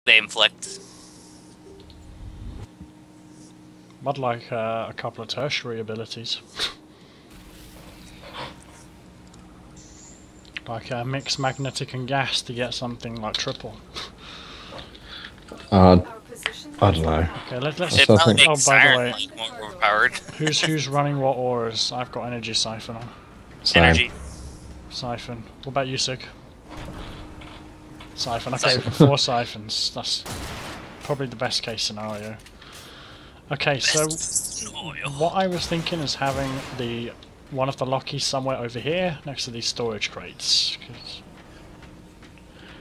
they inflict. I'd like a couple of tertiary abilities. Like mix magnetic and gas to get something like triple. I don't know. Okay, let's. It probably makes Oh, by the Siren way, like more overpowered. who's running what auras? I've got energy siphon on. Same. Energy. Siphon. What about you, Sig? Siphon. Okay, Siphon. 4 siphons. That's probably the best case scenario. Okay, so what I was thinking is having one of the Lokis somewhere over here next to these storage crates.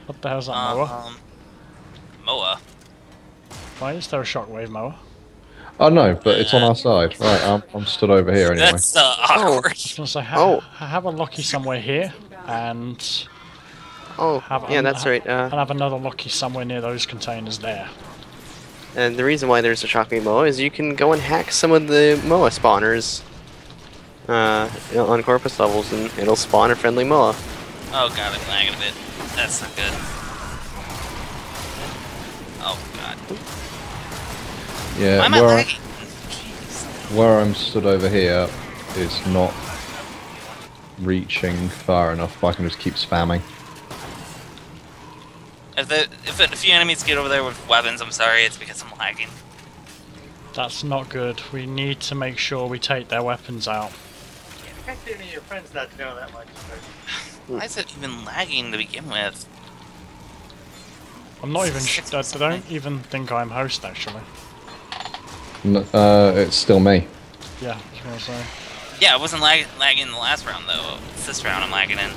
What the hell's that mower? Moa. Why is there a shockwave mower? Oh no, but it's on our side. Right, I'm stood over here anyway. That's awkward. I was gonna say, have a Loki somewhere here, and that's right. and have another Loki somewhere near those containers there. And the reason why there's a shockwave Moa is you can go and hack some of the Moa spawners on Corpus levels, and it'll spawn a friendly Moa. Oh god, I'm lagging a bit. That's not good. Oh god. Yeah, Why am I lagging? where I'm stood over here is not reaching far enough, but I can just keep spamming. If a few enemies get over there with weapons, I'm sorry, it's because I'm lagging. That's not good. We need to make sure we take their weapons out. You expect any of your friends not to know that much. Why is it even lagging to begin with? I'm not even. I don't even think I'm host actually. It's still me. Yeah, I was gonna say. Yeah, I wasn't lagging in the last round though. It's this round I'm lagging in.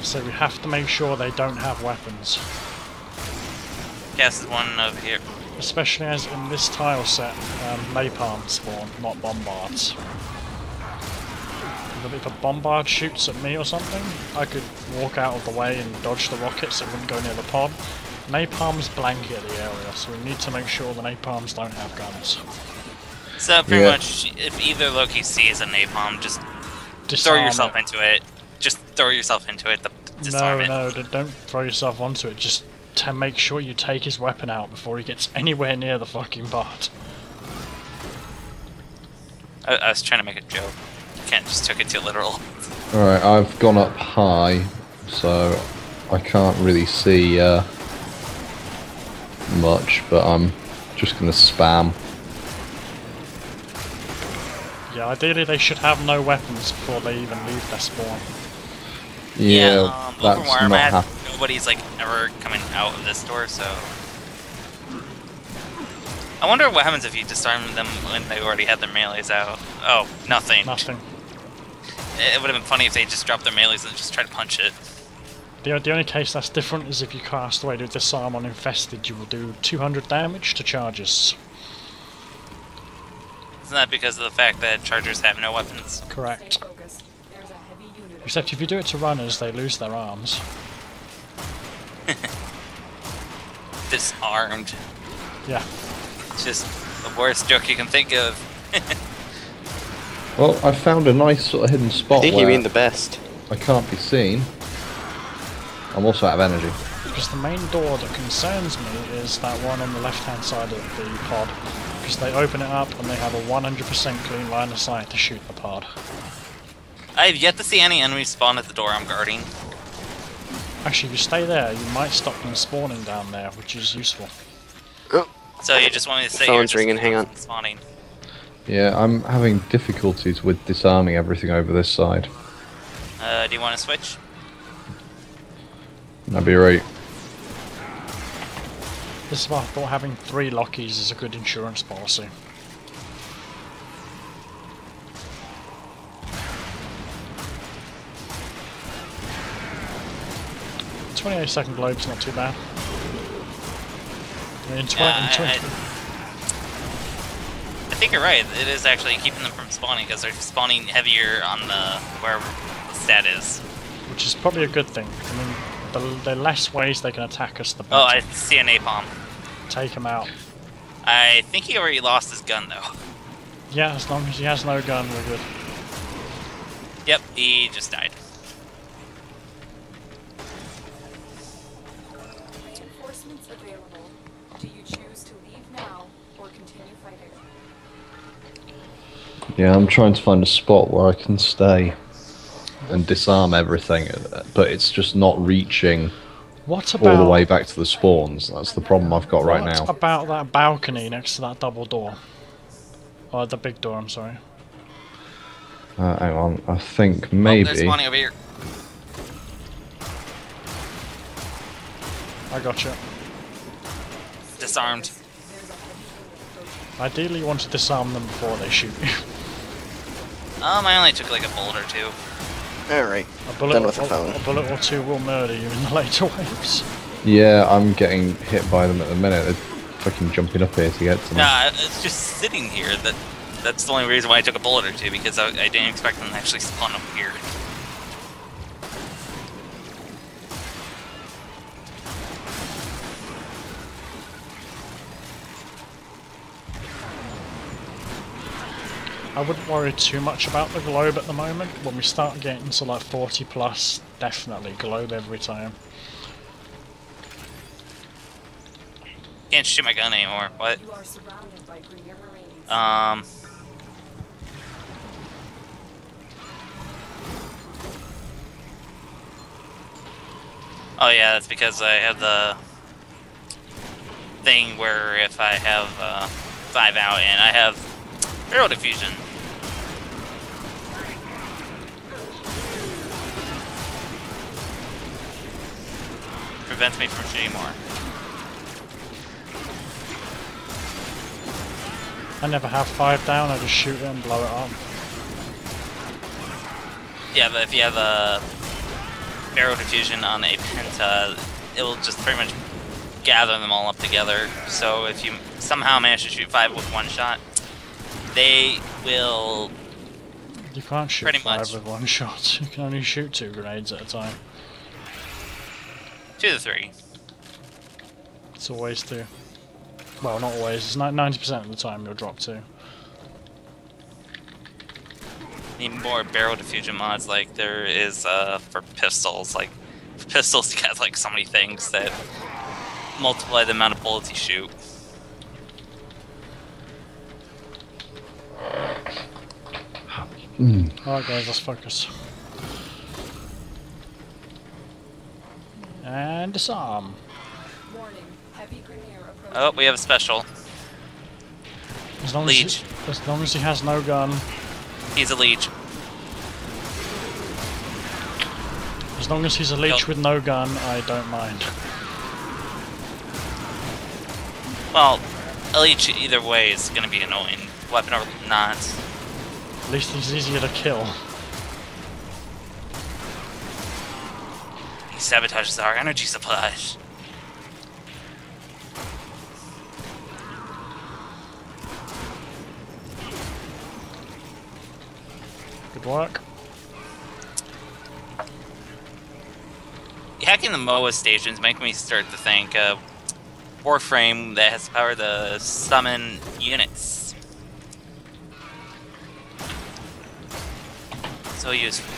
So we have to make sure they don't have weapons. Yes, there's one over here. Especially as in this tile set, napalm spawn, not bombards. If a bombard shoots at me or something, I could walk out of the way and dodge the rockets so it wouldn't go near the pod. Napalms blanket the area, so we need to make sure the napalms don't have guns. So pretty much, if either Loki sees a napalm, just throw yourself into it. Just throw yourself into it. Disarm it. No, don't throw yourself onto it. Just to make sure you take his weapon out before he gets anywhere near the fucking pod. I was trying to make a joke. Kent just took it too literal. Alright, I've gone up high, so I can't really see much, but I'm just going to spam. Yeah, ideally they should have no weapons before they even leave their spawn. Yeah, that's where I'm not at, happening. nobody's like ever coming out of this door, so... I wonder what happens if you disarm them when they already had their melees out. Oh, nothing. Nothing. It would have been funny if they just dropped their melees and just tried to punch it. The only case that's different is if you cast away to disarm on infested, you will do 200 damage to charges. Isn't that because of the fact that chargers have no weapons? Correct. Except if you do it to runners, they lose their arms. Disarmed. Yeah. It's just the worst joke you can think of. Well, I found a nice sort of hidden spot I think where you mean the best. I can't be seen. I'm also out of energy. Because the main door that concerns me is that one on the left-hand side of the pod. Because they open it up and they have a 100% clean line of sight to shoot the pod. I have yet to see any enemies spawn at the door I'm guarding. Actually, if you stay there, you might stop them spawning down there, which is useful. Oh, So you just want me to say phone's ringing, hang on. Spawning. Yeah, I'm having difficulties with disarming everything over this side. Do you want to switch? That'd be right. This is why I thought having 3 Lokis is a good insurance policy. The 28-second globe's not too bad. I think you're right. It is actually keeping them from spawning because they're spawning heavier on where the stat is. Which is probably a good thing. I mean, the less ways they can attack us, the better. Oh, I see a napalm. Take him out. I think he already lost his gun though. Yeah, as long as he has no gun, we're good. Yep, he just died. Reinforcements available. Do you choose to leave now or continue fighting? Yeah, I'm trying to find a spot where I can stay and disarm everything, but it's just not reaching What all the way about back to the spawns. That's the problem I've got right now. what about that balcony next to that double door? Or the big door, I'm sorry. Hang on, I think Oh, maybe. they're spawning over here. I gotcha. Disarmed. Ideally you want to disarm them before they shoot you. I only took like a bullet or two. Alright, A bullet, done with the phone. a bullet or two will murder you in the later waves. Yeah, I'm getting hit by them at the minute. They're fucking jumping up here to get to me. Nah, it's just sitting here. That's the only reason why I took a bullet or two, because I didn't expect them to actually spawn up here. I wouldn't worry too much about the globe at the moment. When we start getting to like 40 plus, definitely globe every time. Can't shoot my gun anymore. What? You are surrounded by Grineer Marines. Oh yeah, that's because I have the thing where if I have 5 out and I have barrel diffusion. Prevents me from shooting more. I never have 5 down, I just shoot it and blow it up. Yeah, but if you have a barrel diffusion on a penta, it will just pretty much gather them all up together. So if you somehow manage to shoot 5 with one shot, they will. You can't shoot Pretty 5 much. with one shot. You can only shoot 2 grenades at a time. 2 to 3. It's always 2. Well, not always. It's 90% of the time you'll drop 2. Need more barrel diffusion mods like there is for pistols. Like for pistols, you got like so many things that multiply the amount of bullets you shoot. Alright guys, let's focus. And disarm. Warning. Heavy Grineer approaching. Oh, we have a special. As long Leech. as long as he has no gun. He's a leech. As long as he's a leech Nope. with no gun, I don't mind. Well, a leech either way is going to be annoying, weapon or not. At least he's easier to kill. He sabotages our energy supplies. Good work. Hacking the MOA stations make me start to think Warframe that has the power to summon units. So useful.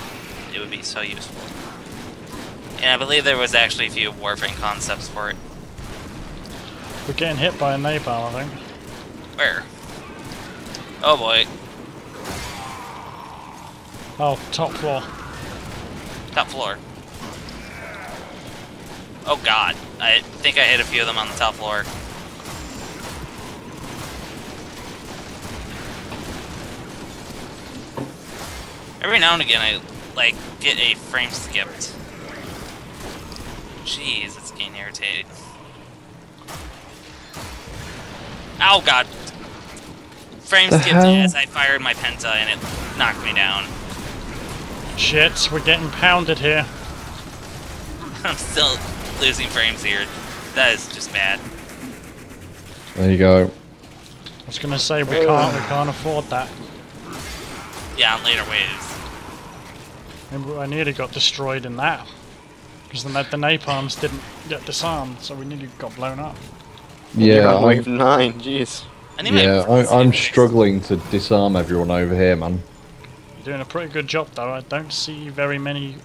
It would be so useful. And I believe there was actually a few Warframe concepts for it. We're getting hit by a napalm, I think. Where? Oh boy. Oh, top floor. Top floor. Oh god. I think I hit a few of them on the top floor. Every now and again I, like, get a frame skipped. Jeez, it's getting irritating. Oh god. Frame skipped as I fired my penta and it knocked me down. Shit, we're getting pounded here. I'm still losing frames here. That is just bad. There you go. I was gonna say we can't afford that. Yeah, on later waves. And I nearly got destroyed in that. Because the napalms didn't get disarmed, so we nearly got blown up. Yeah, You're on wave 9, jeez. I need my yeah, I'm struggling to disarm everyone over here, man. You're doing a pretty good job though. I don't see very many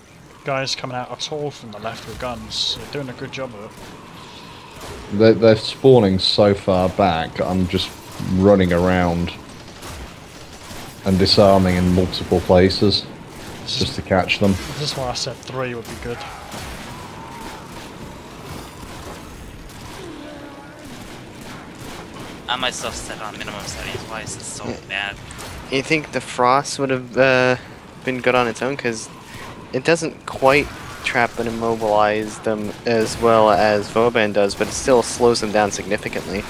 guys coming out at all from the left with guns. You're doing a good job of it. They're spawning so far back, I'm just running around and disarming in multiple places just to catch them. This is why I said 3 would be good. I myself set on minimum settings. Why is this so bad? You think the Frost would have been good on its own? Because it doesn't quite trap and immobilize them as well as Vauban does, but it still slows them down significantly.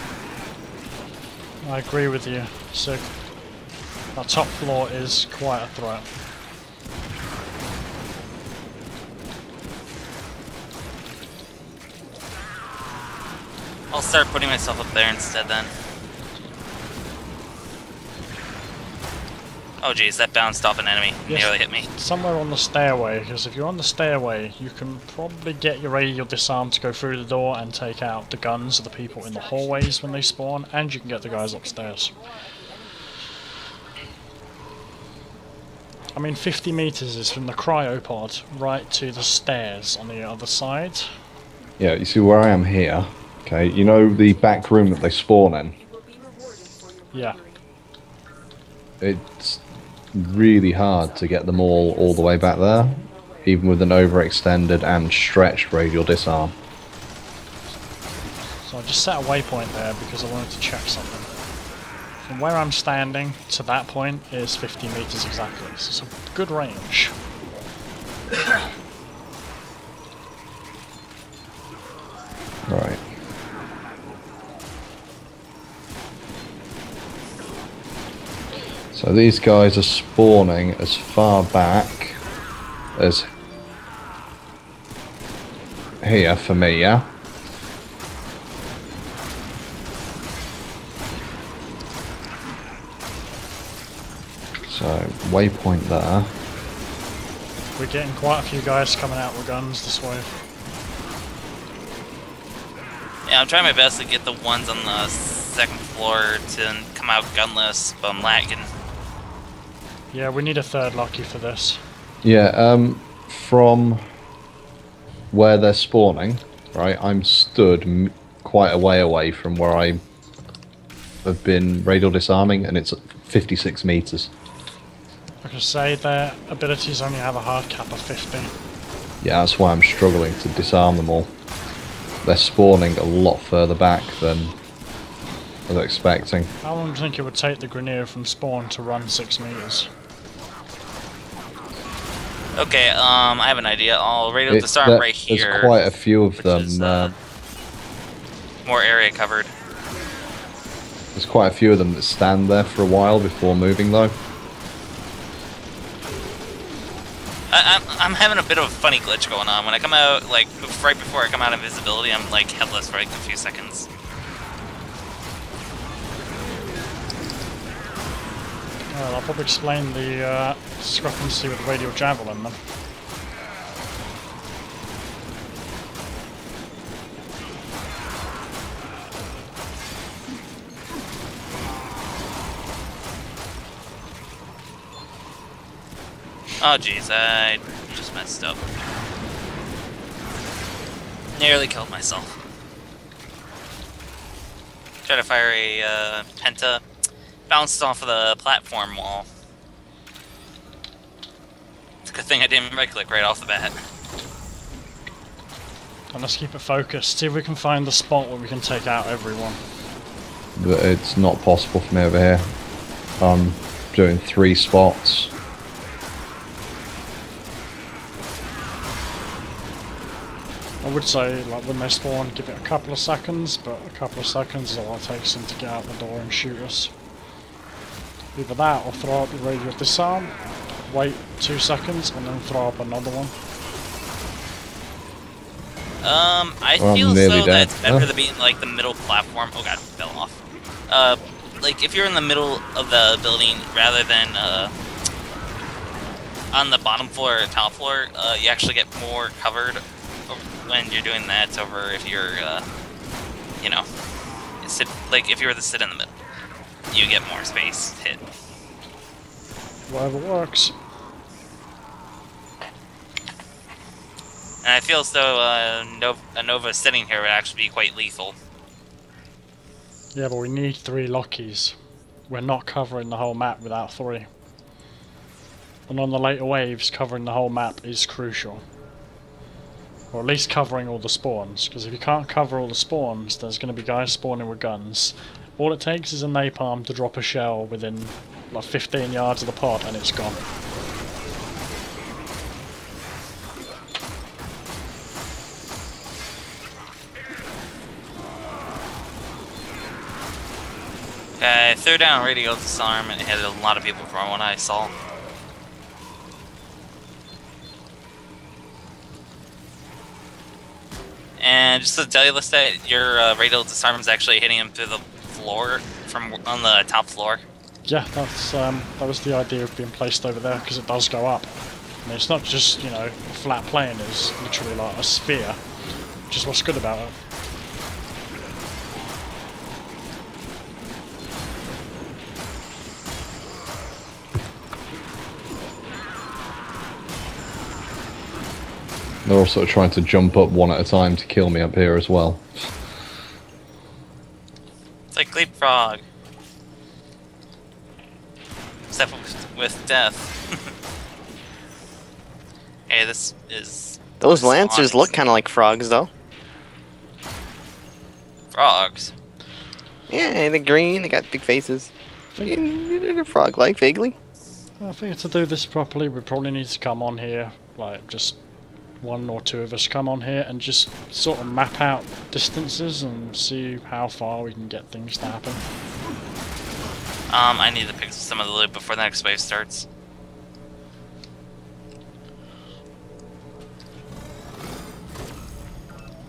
I agree with you. So that top floor is quite a threat. I'll start putting myself up there instead then. Oh geez, that bounced off an enemy. Yes, Nearly hit me. somewhere on the stairway, because if you're on the stairway, you can probably get your radial disarm to go through the door and take out the guns of the people in the hallways when they spawn, and you can get the guys upstairs. I mean, 50 meters is from the cryopod right to the stairs on the other side. Yeah, you see where I am here? Okay, you know the back room that they spawn in? Yeah. It's really hard to get them all the way back there, even with an overextended and stretched radial disarm. So I just set a waypoint there because I wanted to check something. From where I'm standing to that point is 50 meters exactly, so it's a good range. Right. So these guys are spawning as far back as here for me, yeah? So, waypoint there. We're getting quite a few guys coming out with guns this way. Yeah, I'm trying my best to get the ones on the second floor to come out gunless, but I'm lagging. Yeah, we need a third Loki for this. Yeah, from where they're spawning, right, I'm stood quite a way away from where I have been radial disarming, and it's 56 meters. Like I say, their abilities only have a hard cap of 50. Yeah, that's why I'm struggling to disarm them all. They're spawning a lot further back than I was expecting. How long do you think it would take the Grineer from spawn to run 6 meters? Okay, I have an idea. I'll radial disarm right here. There's quite a few of them. Is, more area covered. There's quite a few of them that stand there for a while before moving, though. I'm having a bit of a funny glitch going on. When I come out, like, right before I come out of invisibility, I'm, like, headless for, like, a few seconds. Well, I'll probably explain the discrepancy with radial javelin then. Oh jeez, I just messed up. Nearly killed myself. Tried to fire a penta. Bounced off of the platform wall. It's a good thing I didn't right-click right off the bat. And let's keep it focused. See if we can find the spot where we can take out everyone. But it's not possible for me over here. I'm doing 3 spots. I would say, like, when they spawn, give it a couple of seconds, but a couple of seconds is all it takes them to get out the door and shoot us. Either that, or throw up the radial disarm, wait 2 seconds, and then throw up another one. I feel as though that's better to be in, like, the middle platform. Oh god, fell off. Like, if you're in the middle of the building, rather than, on the bottom floor or top floor, you actually get more covered when you're doing that over if you're, you know, like, if you were to sit in the middle. You get more space hit. Whatever works. And I feel as though a Nova sitting here would actually be quite lethal. Yeah, but we need 3 Lockies. We're not covering the whole map without 3. And on the later waves, covering the whole map is crucial. Or at least covering all the spawns, because if you can't cover all the spawns, there's going to be guys spawning with guns. All it takes is a napalm to drop a shell within like 15 yards of the pod and it's gone. Okay, I threw down radio disarm and it hit a lot of people from what I saw. And just to tell you, Lestat, your radial disarm is actually hitting him through the floor from on the top floor. Yeah, that's that was the idea of being placed over there, because it does go up. And it's not just, you know, a flat plane, it's literally like a sphere, which is what's good about it. They're also trying to jump up one at a time to kill me up here as well. It's like leapfrog. Except with death. Hey, this is... Those lancers look kind of like frogs, though. Frogs? Yeah, they're green, they got big faces. They're frog-like, vaguely. I think to do this properly, we probably need to come on here, like just 1 or 2 of us come on here and just sort of map out distances and see how far we can get things to happen. I need to pick some of the loot before the next wave starts.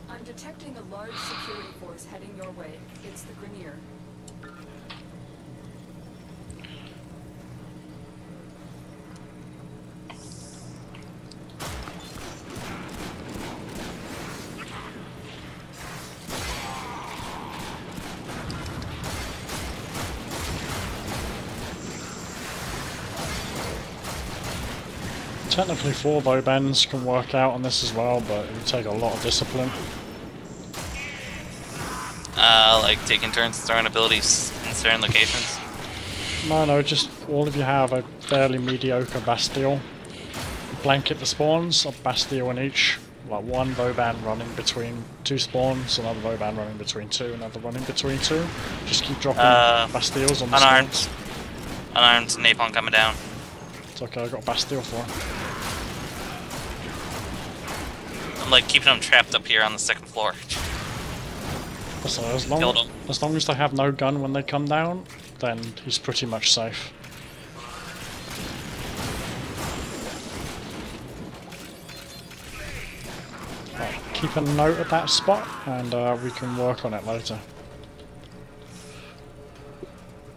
I'm detecting a large security force heading your way. It's the Grineer. Technically 4 Vaubans can work out on this as well, but it would take a lot of discipline. Like taking turns throwing abilities in certain locations. No, just all of you have a fairly mediocre Bastille. Blanket the spawns, a Bastille in each. Like 1 Vauban running between 2 spawns, another Vauban running between 2, another running between 2. Just keep dropping Bastilles on the unarmed. spawns. Unarmed napalm coming down. It's okay, I got a Bastille for him. I'm like keeping them trapped up here on the 2nd floor. So Killed him. as long as they have no gun when they come down, then he's pretty much safe. Right, keep a note of that spot, and we can work on it later.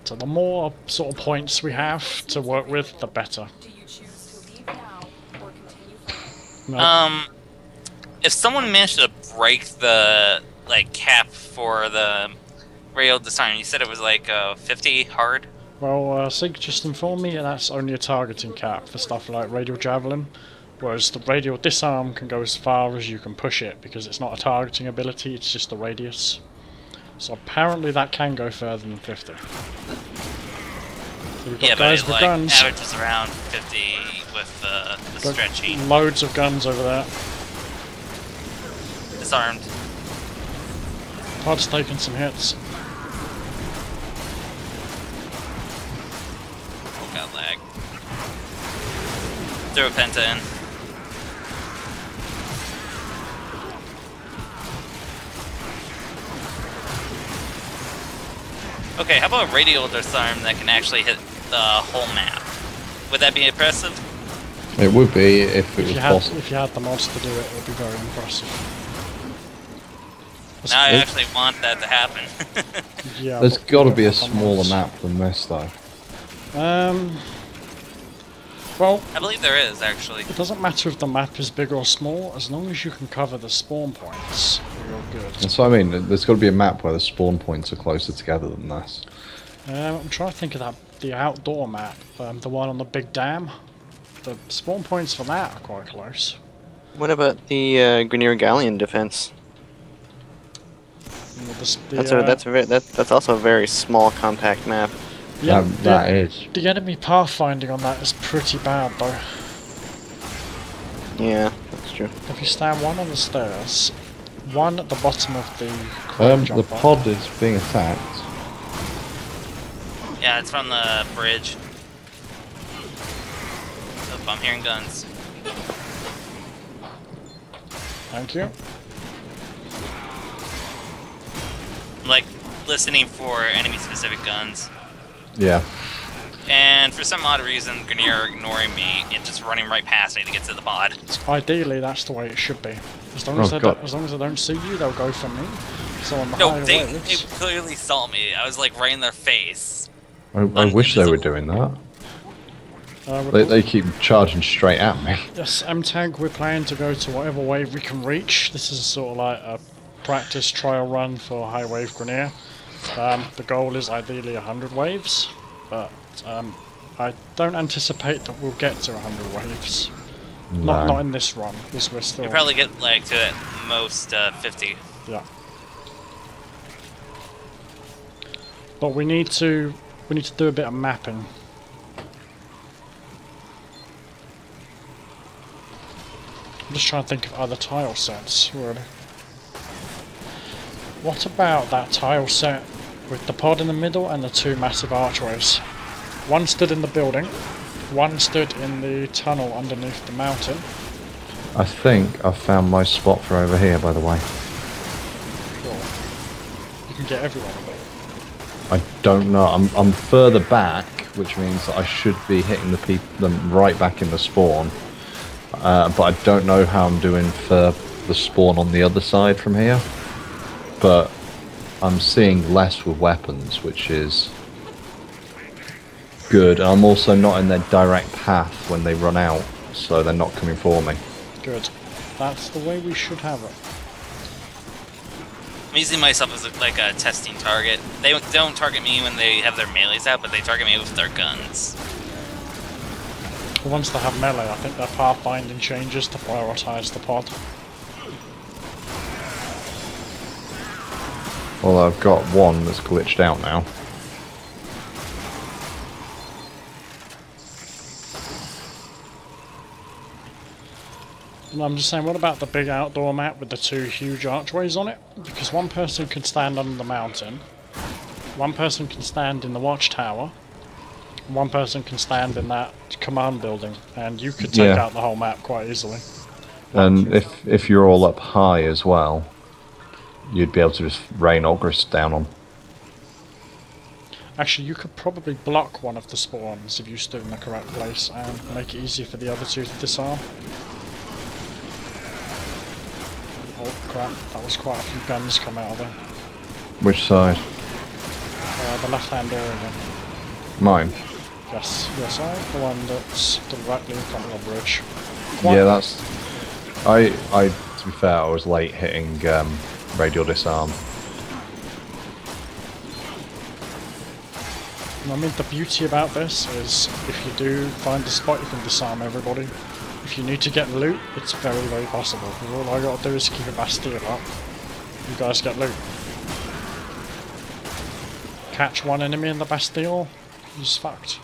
So the more sort of points we have to work with, the better. Do you choose to leave now or continue? No, If someone managed to break the like cap for the rail disarm, you said it was like 50 hard. well, Sig just informed me that's only a targeting cap for stuff like radial javelin, whereas the radial disarm can go as far as you can push it because it's not a targeting ability; it's just the radius. So apparently that can go further than 50. So we've got Yeah, but guys it with like guns. averages around 50 with the Got stretchy. loads of guns over there. Disarmed. Pod's taking some hits. Oh god, lag. Throw a penta in. Okay, how about a radial disarm that can actually hit the whole map? Would that be impressive? It would be if it was possible. If you had the mods to do it, it would be very impressive. Now I actually want that to happen. Yeah, There's but got to we be a don't have the smaller mods. map than this, though. Well, I believe there is, actually. it doesn't matter if the map is big or small, as long as you can cover the spawn points, you're good. And so I mean, there's got to be a map where the spawn points are closer together than this. I'm trying to think of the outdoor map, the one on the big dam. The spawn points for that are quite close. What about the Grineer Galleon defense? That's also a very small, compact map. Yeah, That is. the enemy pathfinding on that is pretty bad though. Yeah, that's true. If you stand one on the stairs, one at the bottom of the crane The jumper. pod is being attacked. Yeah, it's from the bridge. Oh, I'm hearing guns. Thank you. I'm, like, listening for enemy-specific guns. Yeah. And for some odd reason, Grineer are ignoring me and just running right past me to get to the pod. Ideally, that's the way it should be. As long as they don't see you, they'll go for me. So on the No, higher they waves. clearly saw me. I was like right in their face. I wish they were doing that. They keep charging straight at me. Yes, M-Tag, we're planning to go to whatever wave we can reach. This is sort of like a practice trial run for high wave Grineer. The goal is ideally 100 waves, but I don't anticipate that we'll get to 100 waves. No. Not in this run, because we're still... You probably get like to at most 50. Yeah. But we need to do a bit of mapping. I'm just trying to think of other tile sets, really. What about that tile set with the pod in the middle and the two massive archways? One stood in the building, one stood in the tunnel underneath the mountain. I think I've found my spot for over here, by the way. Sure. You can get everyone. I don't know. I'm further back, which means that I should be hitting them right back in the spawn. But I don't know how I'm doing for the spawn on the other side from here. But I'm seeing less with weapons, which is good. I'm also not in their direct path when they run out, so they're not coming for me. Good. That's the way we should have it. I'm using myself as like a testing target. They don't target me when they have their melees out, but they target me with their guns. Once they have melee, I think their pathfinding changes to prioritise the pod. Well, I've got one that's glitched out now. And I'm just saying, what about the big outdoor map with the two huge archways on it? Because one person can stand on the mountain, one person can stand in the watchtower, and one person can stand in that command building, and you could take out the whole map quite easily. And if you're all up high as well, you'd be able to just rain Ogris down on. Actually, you could probably block one of the spawns if you stood in the correct place and make it easier for the other two to disarm. Oh crap, that was quite a few guns come out of there. Which side? The left-hand area. Mine. Yes, your side, the one that's directly in front of the bridge. Yeah, that's... to be fair, I was late hitting radial disarm. I mean, the beauty about this is if you do find the spot, you can disarm everybody. If you need to get loot, it's very, very possible. All I gotta do is keep a Bastille up. You guys get loot. Catch one enemy in the Bastille, he's fucked.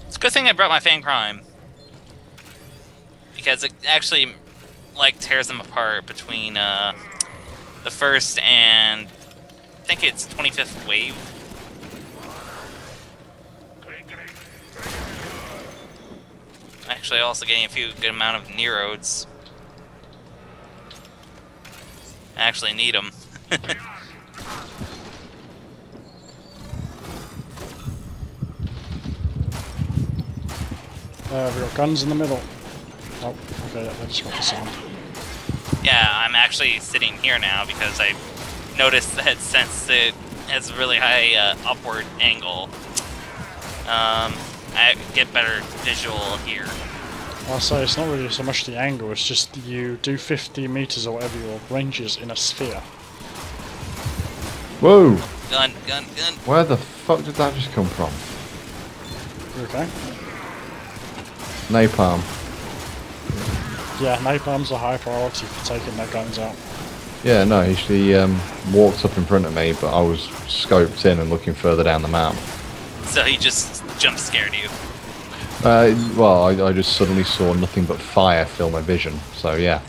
It's a good thing I brought my Fan Crime. Because it actually, like, tears them apart between, the first and, I think it's 25th wave. Actually, also getting a few good amount of Nerodes. I actually need them. We've got guns in the middle. Oh, okay, I just got the sound. Yeah, I'm actually sitting here now because I noticed that since it has a really high upward angle, I get better visual here. I'll say it's not really so much the angle, it's just you do 50 meters or whatever your range is in a sphere. Whoa! Gun. Where the fuck did that just come from? You okay? Napalm. Yeah, napalm's a high priority for taking their guns out. Yeah, no, he walked up in front of me, but I was scoped in and looking further down the map. So he just jump scared you. Well, I just suddenly saw nothing but fire fill my vision, so yeah.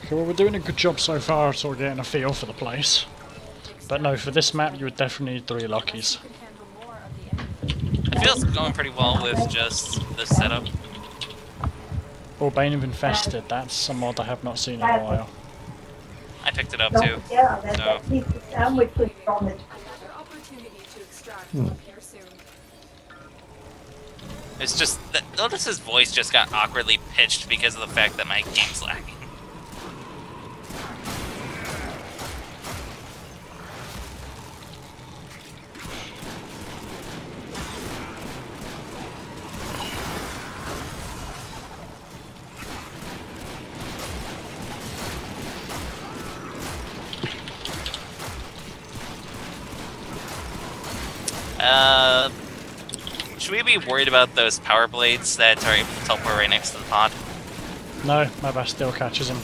Okay, well, we're doing a good job so far sort of getting a feel for the place. But no, for this map you would definitely need 3 Lockies. Can handle more of the enemy. I feel it's going pretty well with just this setup. Vauban Infested, that's a mod I have not seen in a while. I picked it up too. So Another opportunity to extract will appear soon. it's just that notice his voice just got awkwardly pitched because of the fact that my game's lagging. Should we be worried about those power blades that are able to teleport right next to the pod? No, my bass still catches him.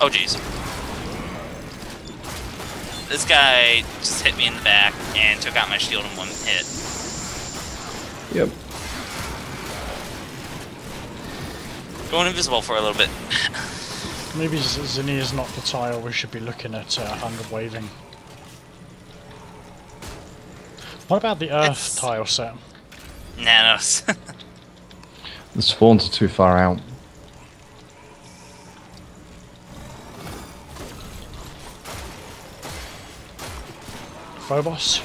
Oh jeez. This guy just hit me in the back and took out my shield in one hit. Yep. Going invisible for a little bit. Maybe Zinni is not the tile we should be looking at under waving. What about the Earth tile set? Nanos. The spawns are too far out. Phobos?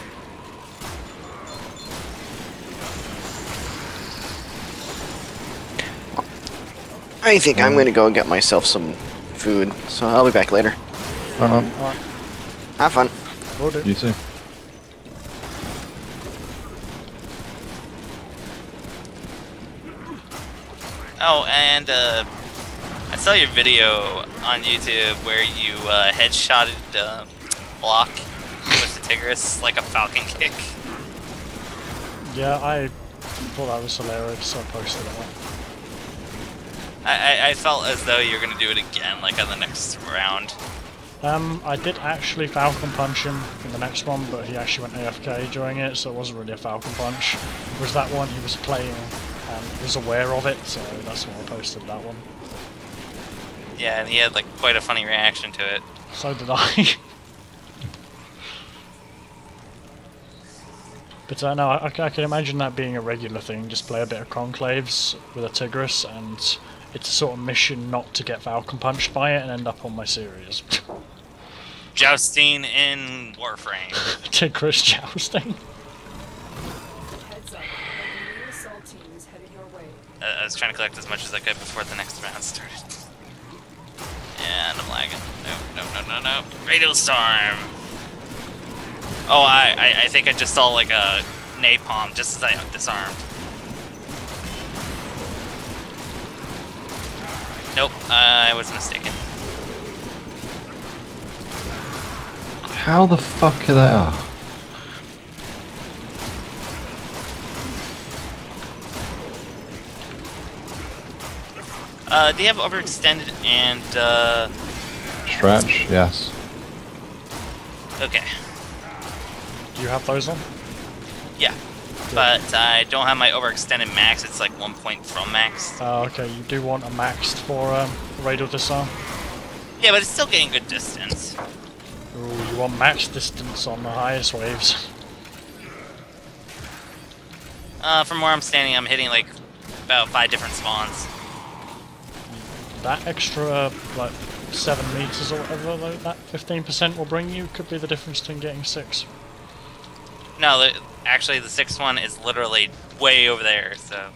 I think I'm gonna go and get myself some food, so I'll be back later. Alright, Have fun. will do. You too. Oh, and I saw your video on YouTube where you headshotted Block with the Tigris like a falcon kick. Yeah, I thought that was hilarious, so I posted that one. I felt as though you were going to do it again, like on the next round. I did actually Falcon Punch him in the next one, but he actually went AFK during it, so it wasn't really a Falcon Punch. It was that one he was playing and was aware of it, so that's why I posted that one. Yeah, and he had like quite a funny reaction to it. So did I. But no, I can imagine that being a regular thing, just play a bit of Conclaves with a Tigris, and it's a sort of mission not to get Falcon Punched by it and end up on my series. Jousting in Warframe. Tigris jousting. Heads up, a new assault team is headed your way. I was trying to collect as much as I could before the next round started. And I'm lagging. No. Radio Storm! Oh, I think I just saw like a napalm just as I disarmed. Nope, I was mistaken. How the fuck are they? Oh. Do you have overextended and Stretch, yes. okay. Do you have those on? Yeah. But I don't have my overextended max, it's like 1 point from max. Okay, you do want a maxed for radial disarm. Yeah, but it's still getting good distance. Ooh, you want max distance on the highest waves. From where I'm standing, I'm hitting like about 5 different spawns. That extra, like, 7 meters or whatever that 15% will bring you could be the difference between getting 6. No, actually the 6th one is literally way over there, so...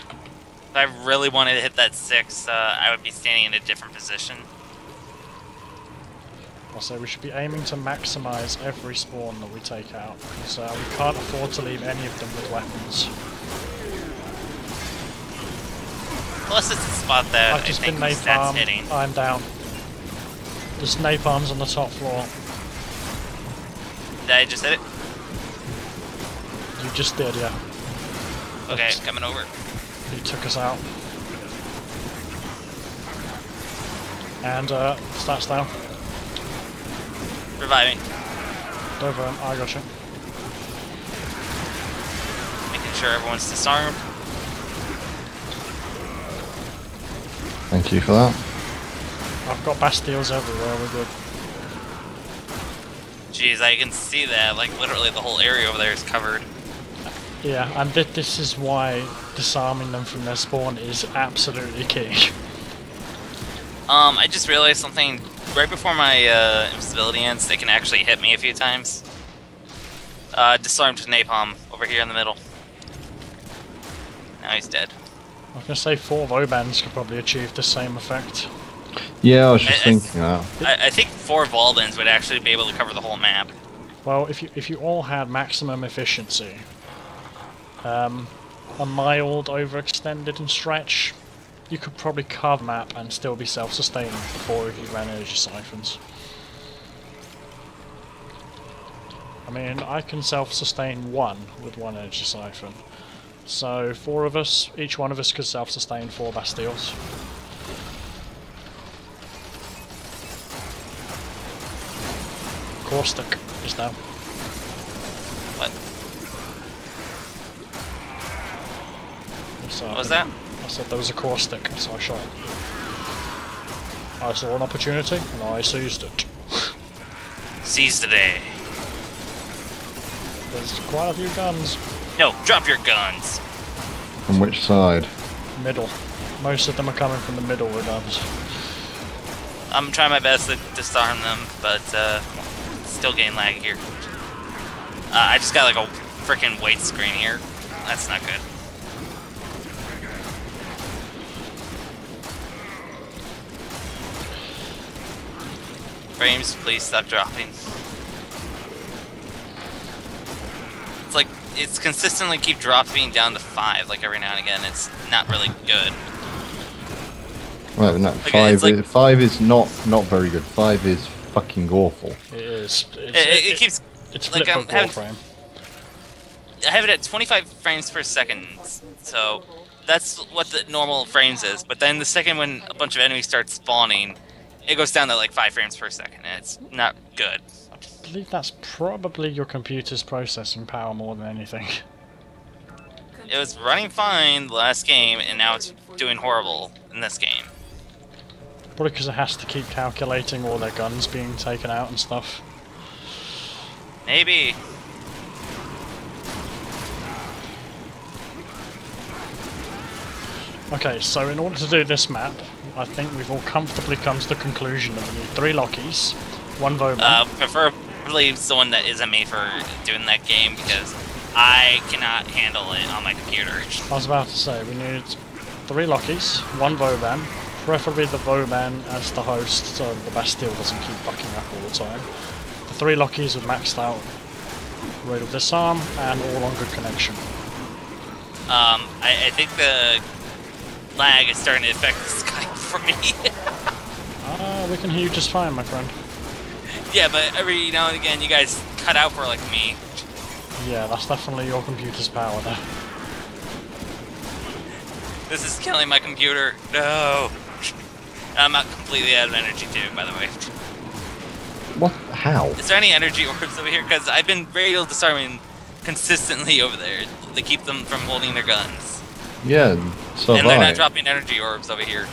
If I really wanted to hit that 6, I would be standing in a different position. I'll say we should be aiming to maximise every spawn that we take out, because we can't afford to leave any of them with weapons. Plus, it's a spot that I've just I think been stats napalmed. hitting. I'm down. There's napalms on the top floor. Did I just hit it? You just did, yeah. Okay, coming over. He took us out. And stats down. Reviving. Over, I got you. Making sure everyone's disarmed. Thank you for that. I've got Bastilles everywhere, we're good. Jeez, I can see that. Like, literally the whole area over there is covered. Yeah, and this is why disarming them from their spawn is absolutely key. I just realized something. Right before my invisibility ends, they can actually hit me a few times. Disarmed napalm over here in the middle. Now he's dead. I was going to say 4 Vaubans could probably achieve the same effect. Yeah, I was just thinking that. I think 4 Vaubans would actually be able to cover the whole map. Well, if you all had maximum efficiency, a mild overextended and stretch, you could probably carve map and still be self-sustaining before if you ran energy siphons. I mean, I can self-sustain 1 with 1 energy siphon. So 4 of us, each one of us could self-sustain 4 Bastilles. Caustic is down. What? So What was that? I said there was a caustic, so I shot it. I saw an opportunity and I seized it. Seize the day. There's quite a few guns. No, drop your guns. From which side? Middle. Most of them are coming from the middle with guns. I'm trying my best to disarm them, but still getting lag here. I just got like a freaking weight screen here. That's not good. Frames, please stop dropping. It's like, it's consistently keep dropping down to 5, like every now and again. It's not really good. Well, no, Okay, 5 is not very good. 5 is fucking awful. It is. It keeps, It's like, flip book frame. I have it at 25 frames per second, so that's what the normal frames is. But then the second when a bunch of enemies start spawning, it goes down to like 5 frames per second, and it's not good. I believe that's probably your computer's processing power more than anything. It was running fine the last game, and now it's doing horrible in this game. Probably because it has to keep calculating all their guns being taken out and stuff. Maybe. Okay, so in order to do this map, I think we've all comfortably come to the conclusion that we need 3 Lokis, 1 Vauban. Preferably someone that isn't me for doing that game, because I cannot handle it on my computer. I was about to say, we need 3 Lokis, 1 Vauban, preferably the Vauban as the host, so the Bastille doesn't keep fucking up all the time. The 3 Lokis with maxed out rate of disarm, and all on good connection. I think the lag is starting to affect the Skype for me. We can hear you just fine, my friend. Yeah, but every now and again you guys cut out for like me. Yeah, that's definitely your computer's power there. This is killing my computer. No. I'm not completely out of energy too, by the way. What? How? Is there any energy orbs over here? Because I've been radial disarming consistently over there to keep them from holding their guns. Yeah, so And have they're I. not dropping energy orbs over here.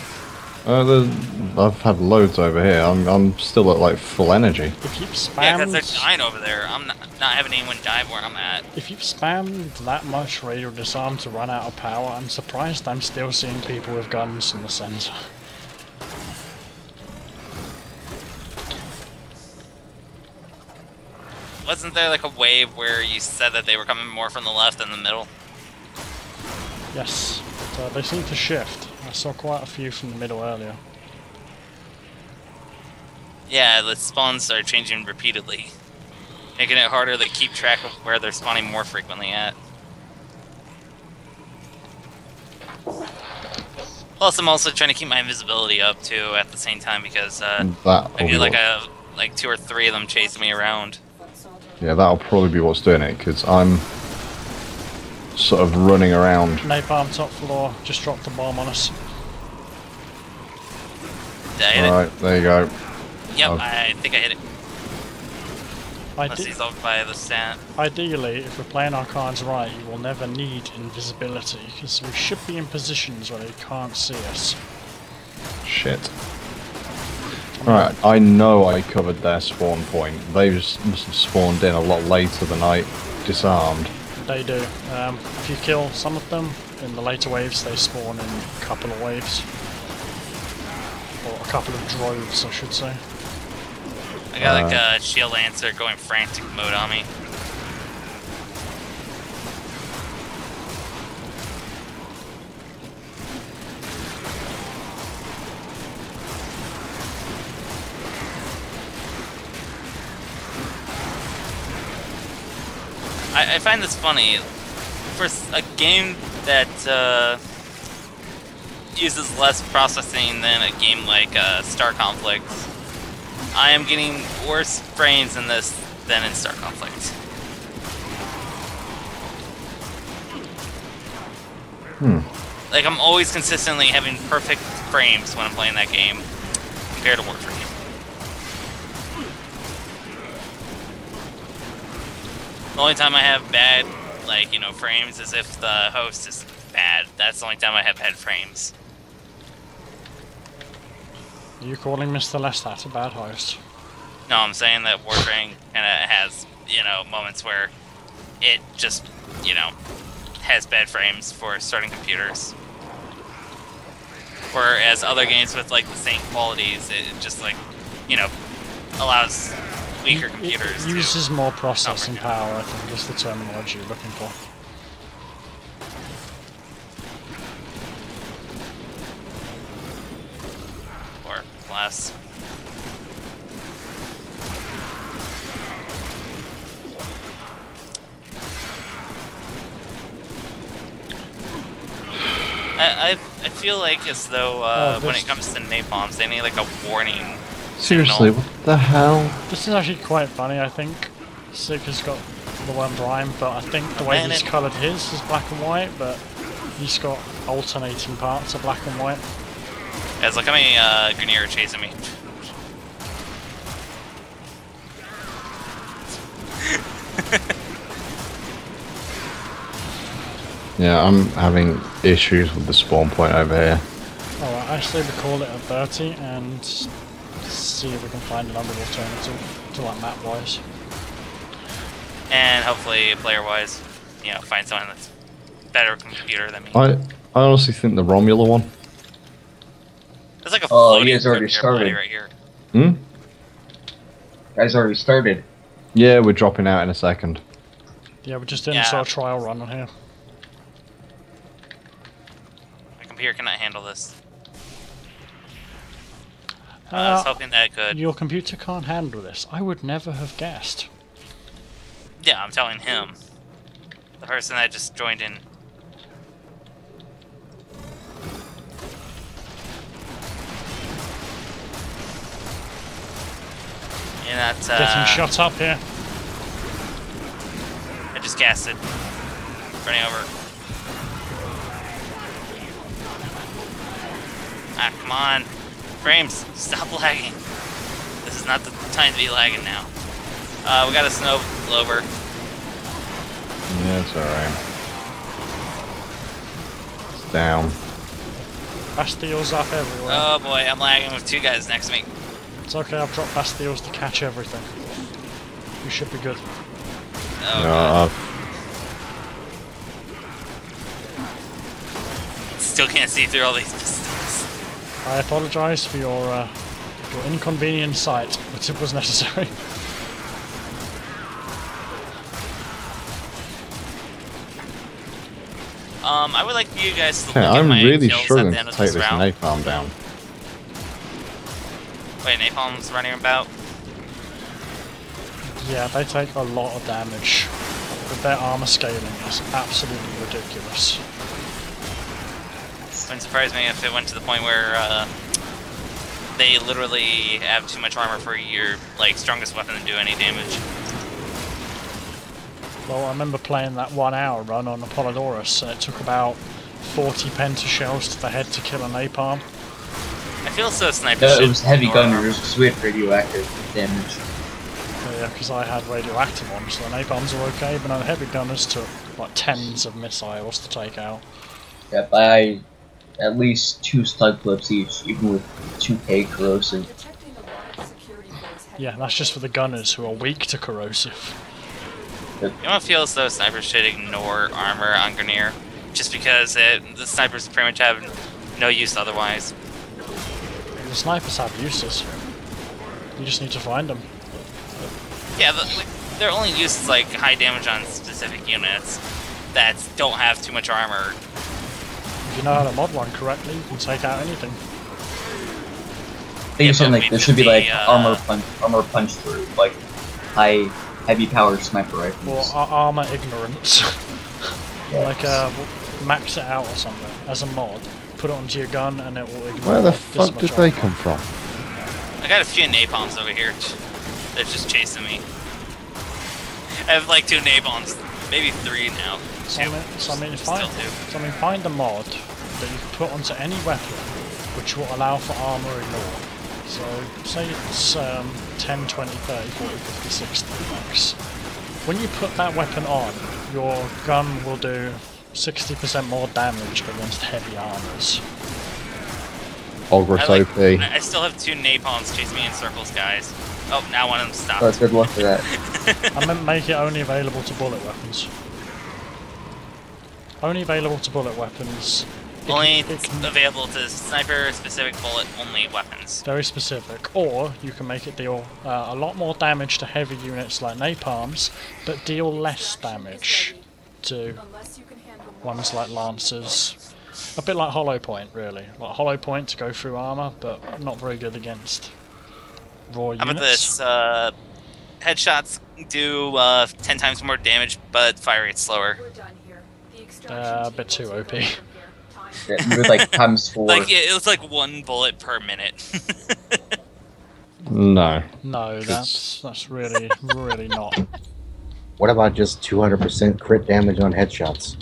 I've had loads over here. I'm still at like full energy. If you've Yeah, because spammed, they're dying over there. I'm not having anyone die where I'm at. if you've spammed that much radial disarm to run out of power, I'm surprised I'm still seeing people with guns in the center. Wasn't there like a wave where you said that they were coming more from the left than the middle? Yes, but they seem to shift. I saw quite a few from the middle earlier. Yeah, the spawns are changing repeatedly, making it harder to keep track of where they're spawning more frequently at. Plus, I'm also trying to keep my invisibility up too at the same time because I get like 2 or 3 of them chasing me around. Yeah, that'll probably be what's doing it, because I'm sort of running around. Napalm top floor, just dropped the bomb on us. Did I hit it? Alright, there you go. Yep, I think I hit it. Unless Ide he's off by the stat. Ideally, if we're playing our cards right, you will never need invisibility, because we should be in positions where they can't see us. Shit. Right, I know I covered their spawn point. They just must have spawned in a lot later than I disarmed. They do. If you kill some of them, in the later waves they spawn in a couple of waves. Or a couple of droves, I should say. I got like a shield lancer going frantic mode on me. I find this funny. For a game that uses less processing than a game like Star Conflict, I am getting worse frames in this than in Star Conflict. Like, I'm always consistently having perfect frames when I'm playing that game compared to Warframe. The only time I have bad, like, you know, frames is if the host is bad. That's the only time I have bad frames. Are you calling Mr. Lestat a bad host? No, I'm saying that Warframe kinda has, you know, moments where it just, you know, has bad frames for certain computers. Whereas other games with, like, the same qualities, it just, like, you know, allows weaker computers It uses to more processing power, I think is the terminology you're looking for. or less. I feel like as though when it comes to napalms, they need like a warning. Seriously, signal. what the hell? This is actually quite funny, I think. Sig has got the one prime, but I think the way he's coloured his is black and white, but he's got alternating parts of black and white. Guys, look how many Grineer are chasing me. Yeah, I'm having issues with the spawn point over here. Alright, I say we call it a 30 and see if we can find another alternative to like map-wise. And hopefully, player-wise, you know, find someone that's better computer than me. I honestly think the Romular one. There's like a floating you guys already started. right here. Hmm? Guys already started. Yeah, we're dropping out in a second. Yeah, we're just doing a sort of trial run on here. My computer cannot handle this. I was hoping that it could. Your computer can't handle this. I would never have guessed. Yeah, I'm telling him. The person that just joined in. Yeah, that's Getting shot up here. I just casted. Running over. Ah, come on. Frames, stop lagging. This is not the time to be lagging now. We got a snow blower. Yeah, it's alright. It's down. Bastilles up everywhere. Oh boy, I'm lagging with 2 guys next to me. It's okay, I've dropped Bastilles to catch everything. You should be good. Oh, No, still can't see through all these pistols. I apologise for your inconvenient sight, but it was necessary. I would like you guys to look yeah, at I'm my really kills at struggling the to end of take this this round. napalm down. Wait, napalm's running about? Yeah, they take a lot of damage. But their armor scaling is absolutely ridiculous. Wouldn't surprise me if it went to the point where they literally have too much armor for your strongest weapon to do any damage. Well, I remember playing that 1 hour run on Apollodorus, and it took about 40 pentashells to the head to kill a napalm. I feel so sniper No, shit it was heavy ignore gunners because we had radioactive damage. Yeah, because I had radioactive on, so the napalms are okay, but no, the heavy gunners took like tens of missiles to take out. Yeah, by at least 2 stun clips each, even with 2k corrosive. Detecting a large security force heading Yeah, that's just for the gunners who are weak to corrosive. You don't feel as though snipers should ignore armor on Grineer, just because the snipers pretty much have no use otherwise. The snipers have uses. You just need to find them. Yeah, their only use is high damage on specific units that don't have too much armor. If you know how to mod one correctly, you can take out anything. I think you're saying there should be armor punch through, heavy powered sniper Or rifles. armor ignorance. Yes. Max it out or something as a mod. Put it onto your gun and it will ignore Where the this fuck much did they armor. come from? I got a few napalms over here. They're just chasing me. I have 2 napalms, maybe 3 now. So I mean, Still 2. find a mod that you can put onto any weapon which will allow for armor ignore. So, say it's 10, 20, 30, 40, 50, 60 max. When you put that weapon on, your gun will do 60% more damage against heavy armors. Ogress OP. I still have 2 napalms chasing me in circles, guys. Oh, now one of them stopped. But good luck for that. I meant make it only available to bullet weapons. Only available to bullet weapons. Only It can- available to sniper-specific bullet-only weapons. Very specific. Or you can make it deal a lot more damage to heavy units like napalms, but deal less damage to unless you can handle ones like lancers. A bit like Hollow Point, really. Like Hollow Point to go through armor, but not very good against raw units. How about this? Headshots do 10 times more damage, but fire rate slower. We're done here. The extraction A bit team too will OP. take over from here. Time Yeah, with times 4. It was 1 bullet per minute. No. No, that's really, really not. What about just 200% crit damage on headshots?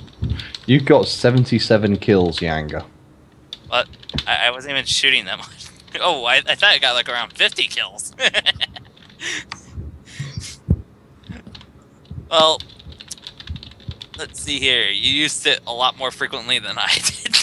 You've got 77 kills, Yanga. But I wasn't even shooting that much. Oh, I thought I got around 50 kills. Well, let's see here. You used it a lot more frequently than I did.